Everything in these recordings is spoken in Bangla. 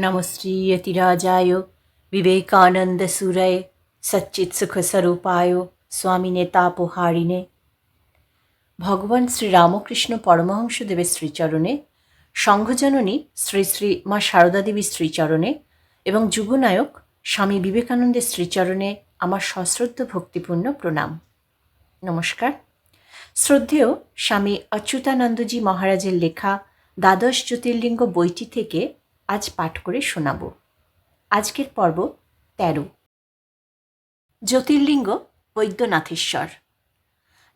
नमस्ते यतिराजाय विवेकानंदसूरय सच्चित्सुखस्वरूपाय स्वामिने तापहारिणे। ভগবান শ্রী রামকৃষ্ণ পরমহংসদেবের শ্রীচরণে, সংঘজননী শ্রী শ্রী মা সারদা দেবীর শ্রীচরণে এবং যুগনায়ক স্বামী বিবেকানন্দের শ্রীচরণে আমার সশ্রদ্ধ ভক্তিপূর্ণ প্রণাম। নমস্কার। শ্রদ্ধেয় স্বামী অচ্যুতানন্দজি মহারাজের লেখা দ্বাদশ জ্যোতির্লিঙ্গ বইটি থেকে আজ পাঠ করে শোনাব। আজকের পর্ব ১৩। জ্যোতির্লিঙ্গ বৈদ্যনাথেশ্বর।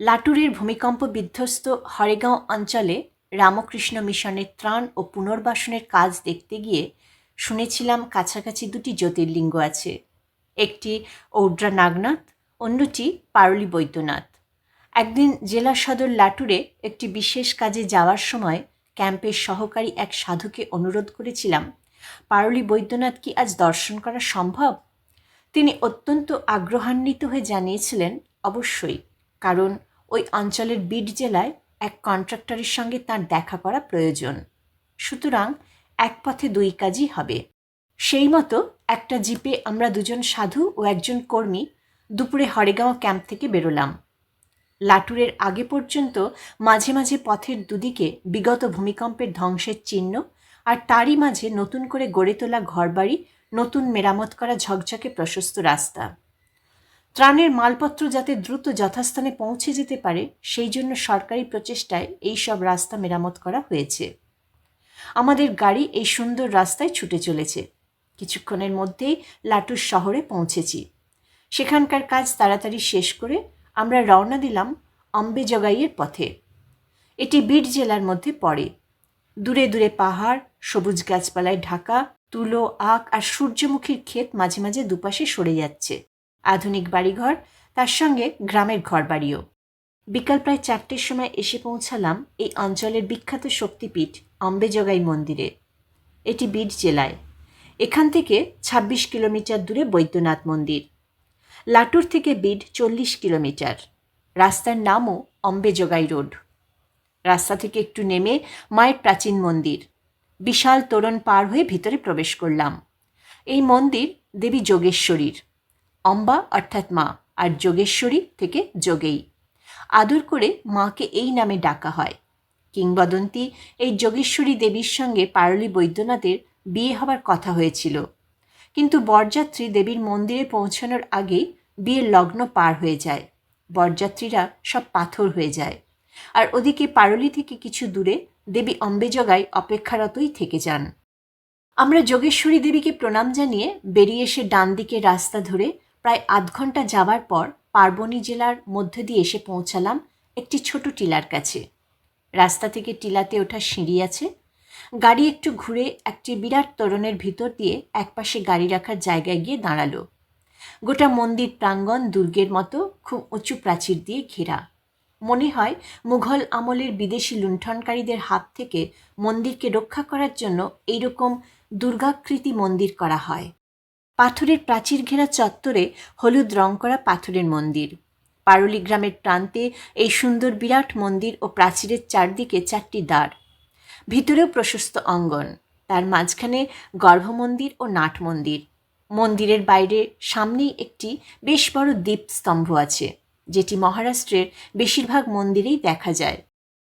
লাটুরের ভূমিকম্প বিধ্বস্ত হরেগাঁও অঞ্চলে রামকৃষ্ণ মিশনের ত্রাণ ও পুনর্বাসনের কাজ দেখতে গিয়ে শুনেছিলাম কাছাকাছি দুটি জ্যোতির্লিঙ্গ আছে। একটি ঔড্রা নাগনাথ, অন্যটি পারুলি বৈদ্যনাথ। একদিন জেলা সদর লাটুরে একটি বিশেষ কাজে যাওয়ার সময় ক্যাম্পের সহকারী এক সাধুকে অনুরোধ করেছিলাম, পারুলি বৈদ্যনাথ কি আজ দর্শন করা সম্ভব? তিনি অত্যন্ত আগ্রহান্বিত হয়ে জানিয়েছিলেন, অবশ্যই, কারণ ওই অঞ্চলের বিড জেলায় এক কন্ট্রাক্টরের সঙ্গে তাঁর দেখা করা প্রয়োজন। সুতরাং এক পথে দুই কাজই হবে। সেই মতো একটা জিপে আমরা দুজন সাধু ও একজন কর্মী দুপুরে হরেগাঁও ক্যাম্প থেকে বেরোলাম। লাটুরের আগে পর্যন্ত মাঝে মাঝে পথের দুদিকে বিগত ভূমিকম্পের ধ্বংসের চিহ্ন, আর তারই মাঝে নতুন করে গড়ে তোলা ঘরবাড়ি, নতুন মেরামত করা ঝকঝকে প্রশস্ত রাস্তা। ত্রাণের মালপত্র যাতে দ্রুত যথাস্থানে পৌঁছে যেতে পারে সেই জন্য সরকারি প্রচেষ্টায় এই সব রাস্তা মেরামত করা হয়েছে। আমাদের গাড়ি এই সুন্দর রাস্তায় ছুটে চলেছে। কিছুক্ষণের মধ্যেই লাটুর শহরে পৌঁছেছি। সেখানকার কাজ তাড়াতাড়ি শেষ করে আমরা রওনা দিলাম অম্বেজগাইয়ের পথে। এটি বিড জেলার মধ্যে পড়ে। দূরে দূরে পাহাড়, সবুজ গাছপালায় ঢাকা, তুলো, আখ আর সূর্যমুখীর ক্ষেত মাঝে মাঝে দুপাশে সরে যাচ্ছে। আধুনিক বাড়িঘর, তার সঙ্গে গ্রামের ঘরবাড়িও। বিকাল প্রায় ৪টের সময় এসে পৌঁছালাম এই অঞ্চলের বিখ্যাত শক্তিপীঠ অম্বেজগাই মন্দিরে। এটি বিড জেলায়। এখান থেকে ২৬ কিলোমিটার দূরে বৈদ্যনাথ মন্দির। লাটুর থেকে বিড ৪০ কিলোমিটার। রাস্তার নামও অম্বেজগাই রোড। রাস্তা থেকে একটু নেমে মায়ের প্রাচীন মন্দির। বিশাল তোরণ পার হয়ে ভিতরে প্রবেশ করলাম। এই মন্দির দেবী যোগেশ্বরীর। অম্বা অর্থাৎ মা, আর যোগেশ্বরী থেকে যোগেই। আদর করে মাকে এই নামে ডাকা হয়। কিংবদন্তি, এই যোগেশ্বরী দেবীর সঙ্গে পারুলি বৈদ্যনাথের বিয়ে হবার কথা হয়েছিল, কিন্তু বরযাত্রী দেবীর মন্দিরে পৌঁছানোর আগেই বিয়ের লগ্ন পার হয়ে যায়। বরযাত্রীরা সব পাথর হয়ে যায়, আর ওদিকে পারুলি থেকে কিছু দূরে দেবী অম্বেজগাই অপেক্ষারতই থেকে যান। আমরা যোগেশ্বরী দেবীকে প্রণাম জানিয়ে বেরিয়ে এসে ডান দিকে রাস্তা ধরে প্রায় আধ ঘন্টা যাওয়ার পর পার্বণী জেলার মধ্য দিয়ে এসে পৌঁছালাম একটি ছোট টিলার কাছে। রাস্তা থেকে টিলাতে ওঠা সিঁড়ি আছে। গাড়ি একটু ঘুরে একটি বিরাট তোরণের ভিতর দিয়ে একপাশে গাড়ি রাখার জায়গায় গিয়ে দাঁড়ালো। গোটা মন্দির প্রাঙ্গণ দুর্গের মতো খুব উঁচু প্রাচীর দিয়ে ঘেরা। মনে হয় মুঘল আমলের বিদেশি লুণ্ঠনকারীদের হাত থেকে মন্দিরকে রক্ষা করার জন্য এইরকম দুর্গাকৃতি মন্দির করা হয়। পাথরের প্রাচীর ঘেরা চত্বরে হলুদ রং করা পাথরের মন্দির। পারুলি গ্রামের প্রান্তে এই সুন্দর বিরাট মন্দির ও প্রাচীরের চারদিকে ৪টি দ্বার। ভিতরেও প্রশস্ত অঙ্গন, তার মাঝখানে গর্ভমন্দির ও নাট মন্দির। মন্দিরের বাইরে সামনেই একটি বেশ বড় দীপস্তম্ভ আছে, যেটি মহারাষ্ট্রের বেশিরভাগ মন্দিরেই দেখা যায়।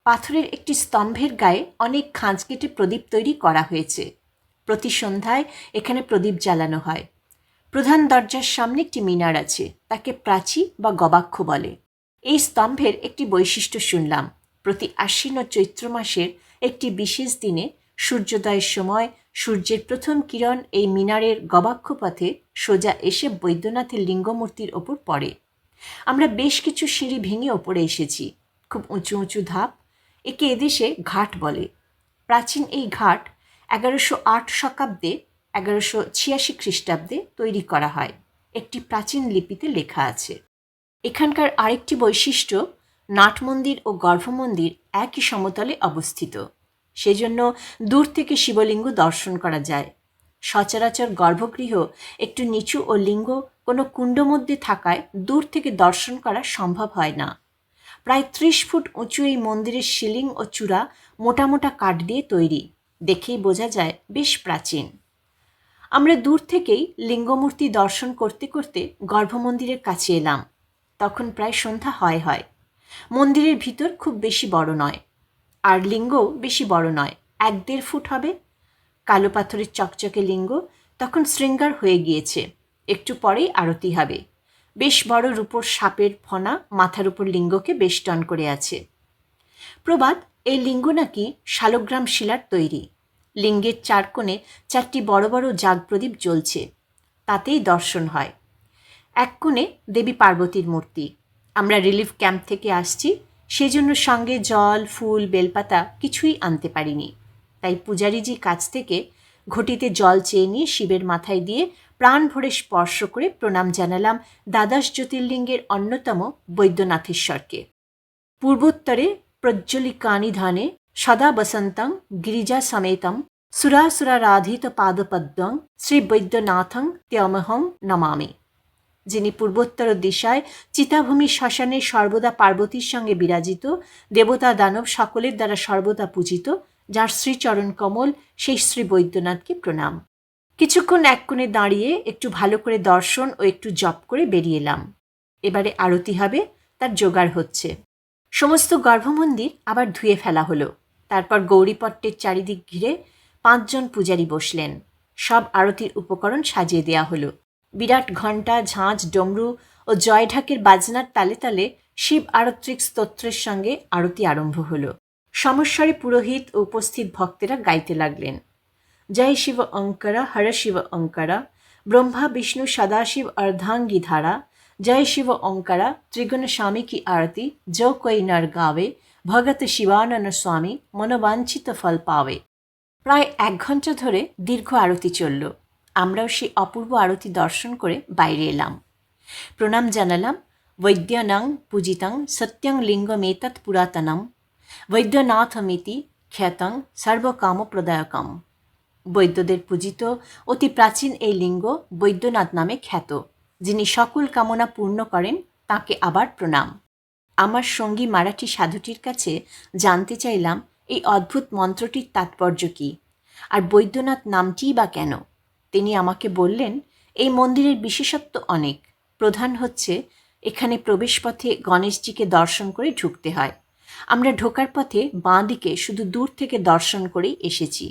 পাথরের একটি স্তম্ভের গায়ে অনেক খাঁজ কেটে প্রদীপ তৈরি করা হয়েছে। প্রতি সন্ধ্যায় এখানে প্রদীপ জ্বালানো হয়। প্রধান দরজার সামনে একটি মিনার আছে, তাকে প্রাচী বা গবাক্ষ বলে। এই স্তম্ভের একটি বৈশিষ্ট্য শুনলাম, প্রতি আশ্বিন ও চৈত্র মাসের একটি বিশেষ দিনে সূর্যোদয়ের সময় সূর্যের প্রথম কিরণ এই মিনারের গবাক্ষ পথে সোজা এসে বৈদ্যনাথের লিঙ্গমূর্তির ওপর পড়ে। আমরা বেশ কিছু সিঁড়ি ভেঙে ওপরে এসেছি। খুব উঁচু উঁচু ধাপ। একে এদেশে ঘাট বলে। প্রাচীন এই ঘাট ১১০৮ শতাব্দে ১১৮৬ খ্রিস্টাব্দে তৈরি করা হয়। একটি প্রাচীন লিপিতে লেখা আছে। এখানকার আরেকটি বৈশিষ্ট্য, নাট মন্দির ও গর্ভমন্দির একই সমতলে অবস্থিত। সেজন্য দূর থেকে শিবলিঙ্গ দর্শন করা যায়। সচরাচর গর্ভগৃহ একটু নিচু ও লিঙ্গ কোনো কুণ্ড মধ্যে থাকায় দূর থেকে দর্শন করা সম্ভব হয় না। প্রায় ৩০ ফুট উঁচু এই মন্দিরের সিলিং ও চূড়া মোটা মোটা কাঠ দিয়ে তৈরি। দেখেই বোঝা যায় বেশ প্রাচীন। আমরা দূর থেকেই লিঙ্গমূর্তি দর্শন করতে করতে গর্ভমন্দিরের কাছে এলাম। তখন প্রায় সন্ধ্যা হয়। মন্দিরের ভিতর খুব বেশি বড় নয়, আর লিঙ্গও বেশি বড় নয়, 1-1.5 ফুট হবে। কালো পাথরের চকচকে লিঙ্গ তখন শৃঙ্গার হয়ে গিয়েছে। একটু পরেই আরতি হবে। বেশ বড় রূপোর সাপের ফনা মাথার উপর লিঙ্গকে বেষ্টন করে আছে। প্রবাদ, এই লিঙ্গ নাকি শালগ্রাম শিলার তৈরি। লিঙ্গের 4 কোণে 4টি বড় বড় জাগপ্রদীপ জ্বলছে, তাতেই দর্শন হয়। এক কোণে দেবী পার্বতীর মূর্তি। আমরা রিলিফ ক্যাম্প থেকে আসছি, সেজন্য সঙ্গে জল, ফুল, বেলপাতা কিছুই আনতে পারিনি। তাই পূজারীজি কাছ থেকে ঘটিতে জল চেয়ে নিয়ে শিবের মাথায় দিয়ে প্রাণ ভরে স্পর্শ করে প্রণাম জানালাম দ্বাদশ জ্যোতির্লিঙ্গের অন্যতম বৈদ্যনাথেশ্বরকে। পূর্বোত্তরে প্রজ্জ্বলিকানি ধানে সদা বসন্তং গিরিজা সমেতম সুরাসুরারাধিত পাদপদ্মং শ্রী বৈদ্যনাথং ত্যমহং নমামি। যিনি পূর্বোত্তর দিশায় চিতাভূমি শ্মশানে সর্বদা পার্বতীর সঙ্গে বিরাজিত, দেবতা দানব সকলের দ্বারা সর্বদা পূজিত, যার শ্রীচরণ কমল, সেই শ্রী বৈদ্যনাথকে প্রণাম। কিছুক্ষণ এক কোণে দাঁড়িয়ে একটু ভালো করে দর্শন ও একটু জপ করে বেরিয়ে এলাম। এবারে আরতি হবে, তার জোগাড় হচ্ছে। সমস্ত গর্ভমন্দির আবার ধুয়ে ফেলা হলো। তারপর গৌরীপট্টের চারিদিক ঘিরে 5 জন পূজারী বসলেন। সব আরতির উপকরণ সাজিয়ে দেয়া হলো। বিরাট ঘণ্টা, ঝাঁঝ, ডমরু ও জয়ঢাকের বাজনার তালে তালে শিব আরত্রিক স্তোত্রের সঙ্গে আরতি আরম্ভ হলো। সমস্বরে পুরোহিত ও উপস্থিত ভক্তেরা গাইতে লাগলেন, জয় শিব অঙ্কারা, হর শিব অঙ্কারা, ব্রহ্মা বিষ্ণু সদাশিব अर्धांगी धारा, जय शिव ओंकारा, त्रिगुण स्वामी की आरती, जो कोई नर गावे, भगत शिवानंद स्वामी मनोवांछित फल पावे। প্রায় 1 ঘণ্টা ধরে দীর্ঘ আরতি চলল। আমরাও সেই অপূর্ব আরতি দর্শন করে বাইরে এলাম। প্রণাম জানালাম বৈদ্যনাং পূজিতং সত্যং লিঙ্গমেতৎ পুরাতনম বৈদ্যনাথমিতি খ্যাতং সর্বকামপ্রদায়কম। বৈদ্যদের পূজিত অতি প্রাচীন এই লিঙ্গ বৈদ্যনাথ নামে খ্যাত। যিনি সকল কামনা পূর্ণ করেন, তাকে আবার প্রণাম। আমার সঙ্গী মারাঠি সাধুটির কাছে জানতে চাইলাম এই অদ্ভুত মন্ত্রটির তাৎপর্য কী, আর বৈদ্যনাথ নামটিই বা কেন। তিনি আমাকে বললেন, এই মন্দিরের বিশেষত্ব অনেক। প্রধান হচ্ছে এখানে প্রবেশপথে গণেশজিকে দর্শন করে ঢুকতে হয়। আমরা ঢোকার পথে বাঁ দিকে শুধু দূর থেকে দর্শন করেই এসেছি।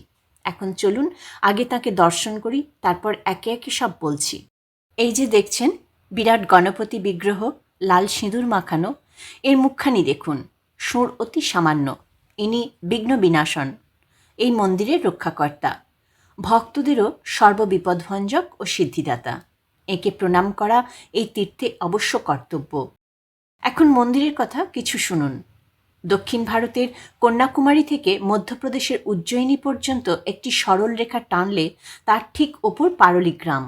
এখন চলুন আগে তাকে দর্শন করি, তারপর একে একে সব বলছি। এই যে দেখছেন বিরাট গণপতি বিগ্রহ, লাল সিঁদুর মাখানো। এর মুখখানি দেখুন, সুর অতি সামান্য। ইনি বিঘ্ন বিনাশন, এই মন্দিরের রক্ষাকর্তা, ভক্তদেরও সর্ববিপদভঞ্জক ও সিদ্ধিদাতা। একে প্রণাম করা এই তীর্থে অবশ্য কর্তব্য। এখন মন্দিরের কথা কিছু শুনুন। দক্ষিণ ভারতের কন্যাকুমারী থেকে মধ্যপ্রদেশের উজ্জয়িনী পর্যন্ত একটি সরল রেখা টানলে তার ঠিক ওপর পারলি গ্রাম।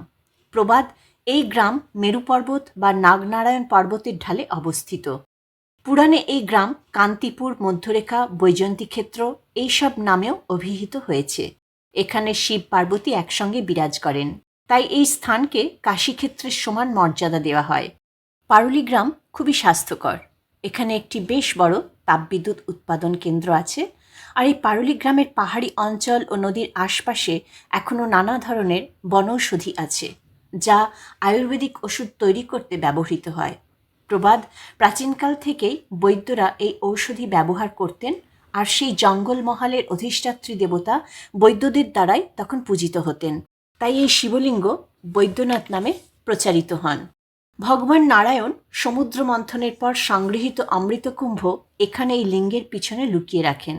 প্রবাদ, এই গ্রাম মেরু পর্বত বা নাগনারায়ণ পর্বতের ঢালে অবস্থিত। পুরাণে এই গ্রাম কান্তিপুর, মধ্যরেখা, বৈজয়ন্তী ক্ষেত্র এইসব নামেও অভিহিত হয়েছে। এখানে শিব পার্বতী একসঙ্গে বিরাজ করেন, তাই এই স্থানকে কাশীক্ষেত্রের সমান মর্যাদা দেওয়া হয়। পারুলি গ্রাম খুবই স্বাস্থ্যকর। এখানে একটি বেশ বড় তাপবিদ্যুৎ উৎপাদন কেন্দ্র আছে। আর এই পারুলি গ্রামের পাহাড়ি অঞ্চল ও নদীর আশপাশে এখনও নানা ধরনের বনৌষধি আছে, যা আয়ুর্বেদিক ওষুধ তৈরি করতে ব্যবহৃত হয়। প্রবাদ, প্রাচীনকাল থেকেই বৈদ্যরা এই ঔষধি ব্যবহার করতেন, আর সেই জঙ্গলমহলের অধিষ্ঠাত্রী দেবতা বৈদ্যদের দ্বারাই তখন পূজিত হতেন। তাই এই শিবলিঙ্গ বৈদ্যনাথ নামে প্রচারিত হন। ভগবান নারায়ণ সমুদ্র মন্থনের পর সংগৃহীত অমৃতকুম্ভ এখানে এই লিঙ্গের পিছনে লুকিয়ে রাখেন।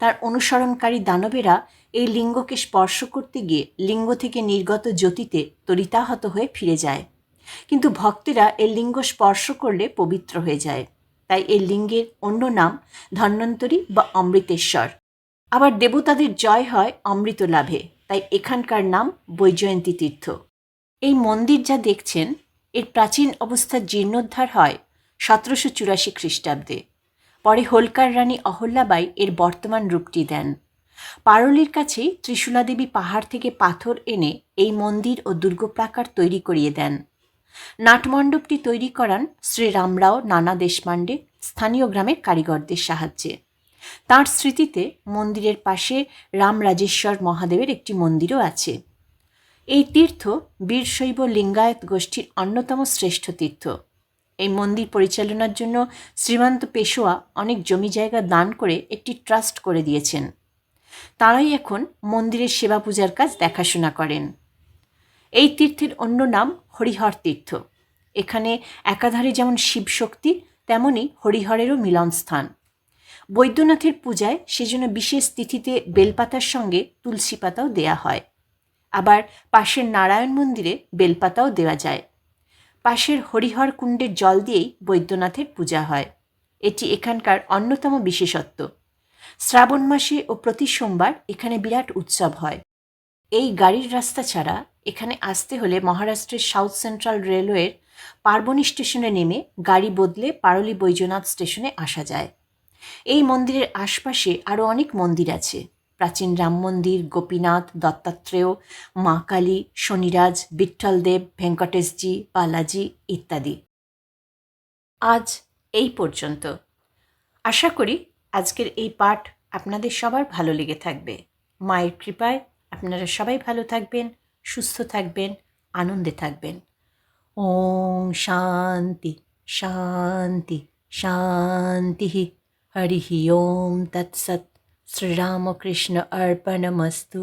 তার অনুসরণকারী দানবেরা এই লিঙ্গকে স্পর্শ করতে গিয়ে লিঙ্গ থেকে নির্গত জ্যোতিতে তড়িতাহত হয়ে ফিরে যায়, কিন্তু ভক্তেরা এই লিঙ্গ স্পর্শ করলে পবিত্র হয়ে যায়। তাই এই লিঙ্গের অন্য নাম ধন্বন্তরী বা অমৃতেশ্বর। আবার দেবতাদের জয় হয় অমৃত লাভে, তাই এখানকার নাম বৈজয়ন্তী তীর্থ। এই মন্দির যা দেখছেন, এর প্রাচীন অবস্থার জীর্ণোদ্ধার হয় 1784 খ্রিস্টাব্দে। পরে হোলকার রানী অহল্যাবাই এর বর্তমান রূপটি দেন। পারলির কাছেই ত্রিশূলাদেবী পাহাড় থেকে পাথর এনে এই মন্দির ও দুর্গপ্রাকার তৈরি করিয়ে দেন। নাটমণ্ডপটি তৈরি করান শ্রী রামরাও নানা দেশপাণ্ডে স্থানীয় গ্রামের কারিগরদের সাহায্যে। তাঁর স্মৃতিতে মন্দিরের পাশে রামরাজেশ্বর মহাদেবের একটি মন্দিরও আছে। এই তীর্থ বীরশৈব লিঙ্গায়ত গোষ্ঠীর অন্যতম শ্রেষ্ঠ তীর্থ। এই মন্দির পরিচালনার জন্য শ্রীমন্ত পেশোয়া অনেক জমি জায়গা দান করে একটি ট্রাস্ট করে দিয়েছেন। তাঁরাই এখন মন্দিরের সেবা পূজার কাজ দেখাশোনা করেন। এই তীর্থের অন্য নাম হরিহর তীর্থ। এখানে একাধারে যেমন শিবশক্তি তেমনই হরিহরেরও মিলনস্থান। বৈদ্যনাথের পূজায় সেজন্য বিশেষ তিথিতে বেলপাতার সঙ্গে তুলসী পাতাও দেয়া হয়। আবার পাশের নারায়ণ মন্দিরে বেলপাতাও দেওয়া যায়। পাশের হরিহর কুণ্ডের জল দিয়েই বৈদ্যনাথের পূজা হয়। এটি এখানকার অন্যতম বিশেষত্ব। শ্রাবণ মাসে ও প্রতি সোমবার এখানে বিরাট উৎসব হয়। এই গাড়ির রাস্তা ছাড়া এখানে আসতে হলে মহারাষ্ট্রের সাউথ সেন্ট্রাল রেলওয়ের পার্বণী স্টেশনে নেমে গাড়ি বদলে পারলি বৈদ্যনাথ স্টেশনে আসা যায়। এই মন্দিরের আশপাশে আরও অনেক মন্দির আছে। প্রাচীন রাম মন্দির, গোপীনাথ, দত্তাত্রেয়, মা কালী, শনিরাজ, বিঠ্ঠলদেব, ভেঙ্কটেশজি, বালাজি ইত্যাদি। আজ এই পর্যন্ত। আশা করি আজকের এই পাঠ আপনাদের সবার ভালো লেগে থাকবে। মায়ের কৃপায় আপনারা সবাই ভালো থাকবেন, সুস্থ থাকবেন, আনন্দে থাকবেন। ওম শান্তি শান্তি শান্তি। হরি ওম তৎসৎ। শ্রীরামকৃষ্ণ অর্পণমস্তু।